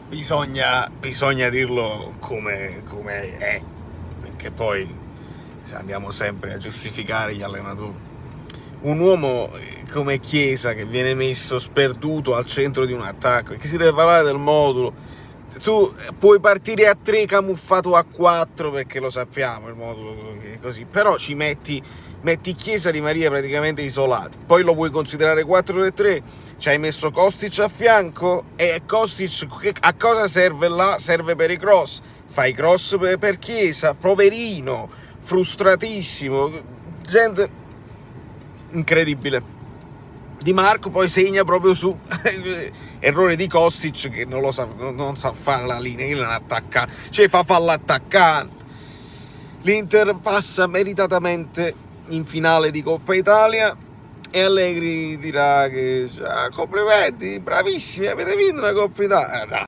bisogna dirlo come è, perché poi se andiamo sempre a giustificare gli allenatori, un uomo come Chiesa che viene messo sperduto al centro di un attacco, perché si deve parlare del modulo. Tu puoi partire a 3 camuffato a 4, perché lo sappiamo il modulo è così, però ci metti Chiesa di Maria praticamente isolati, poi lo vuoi considerare 4-3, ci hai messo Kostic a fianco, e Kostic a cosa serve là? Serve per i cross, fai cross per Chiesa, poverino, frustratissimo, gente incredibile. Di Marco poi segna proprio su errore di Kostic, che non sa fare la linea, che non attacca, cioè fa l'attaccante. L'Inter passa meritatamente in finale di Coppa Italia e Allegri dirà che complimenti, bravissimi, avete vinto una Coppa Italia.